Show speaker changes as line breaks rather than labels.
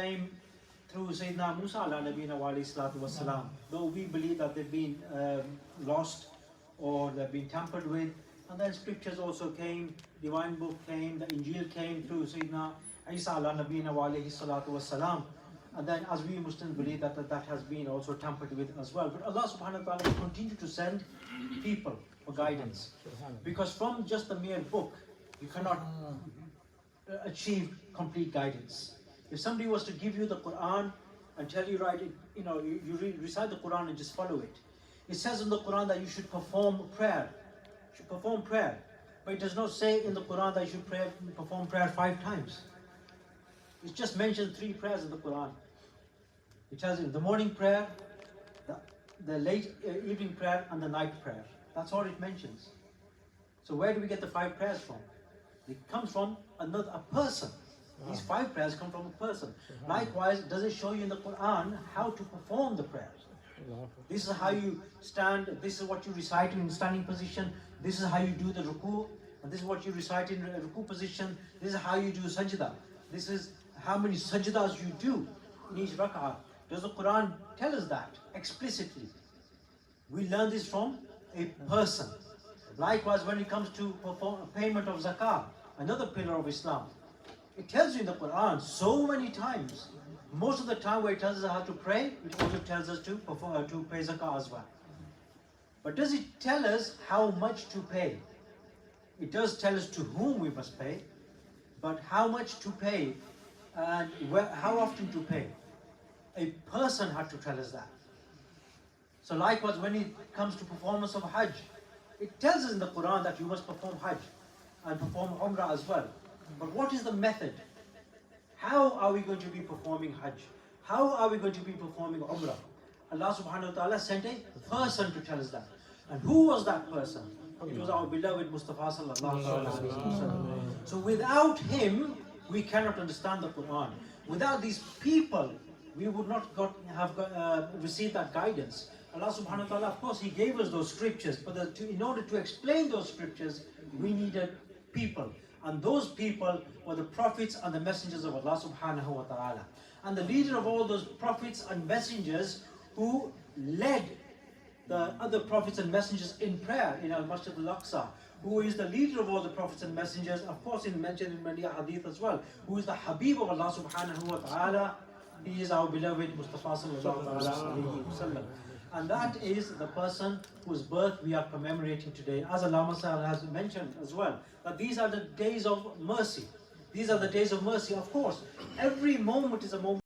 came through Sayyidina Musa ala nabiyina wa alayhi salatu wassalam. Though we believe that they've been lost or they've been tampered with, and then scriptures also came, divine book came, the Injil came through Sayyidina Isa ala nabiyina wa alayhi salatu wassalam. And then as we Muslims believe that that has been also tampered with as well. But Allah subhanahu wa ta'ala will continue to send people for guidance. Because from just the mere book, you cannot achieve complete guidance. If somebody was to give you the Quran and tell you, right, you recite the Quran and just follow it. It says in the Quran that you should perform prayer. But it does not say in the Quran that you should perform prayer 5 times. It's just mentioned 3 prayers in the Quran. It tells you the morning prayer, the late evening prayer, and the night prayer. That's all it mentions. So where do we get the 5 prayers from? It comes from a person. These 5 prayers come from a person. Likewise, does it show you in the Quran how to perform the prayers? This is how you stand, this is what you recite in standing position, this is how you do the ruku, and this is what you recite in ruku position, this is how you do sajda, this is how many sajdas you do in each rak'ah. Does the Quran tell us that explicitly? We learn this from a person. Likewise, when it comes to payment of zakah, another pillar of Islam, it tells you in the Quran so many times. Most of the time where it tells us how to pray, it also tells us to pay zakah as well. But does it tell us how much to pay? It does tell us to whom we must pay, but how much to pay and how often to pay. A person had to tell us that. So likewise, when it comes to performance of Hajj, it tells us in the Quran that you must perform Hajj and perform Umrah as well. But what is the method? How are we going to be performing Hajj? How are we going to be performing Umrah? Allah subhanahu wa ta'ala sent a person to tell us that. And who was that person? It was our beloved Mustafa sallallahu alaihi wasallam. So without him, we cannot understand the Quran. Without these people, we would not have received that guidance. Allah subhanahu wa ta'ala, of course, He gave us those scriptures, but in order to explain those scriptures, we needed people. And those people were the prophets and the messengers of Allah subhanahu wa ta'ala. And the leader of all those prophets and messengers who led the other prophets and messengers in prayer in Al-Masjid Al-Aqsa, who is the leader of all the prophets and messengers, of course mentioned in many hadith as well, who is the Habib of Allah subhanahu wa ta'ala. He is our beloved Mustafa sallallahu alaihi wasallam. And that is the person whose birth we are commemorating today. As Allama Sahal has mentioned as well, that these are the days of mercy. These are the days of mercy. Of course, every moment is a moment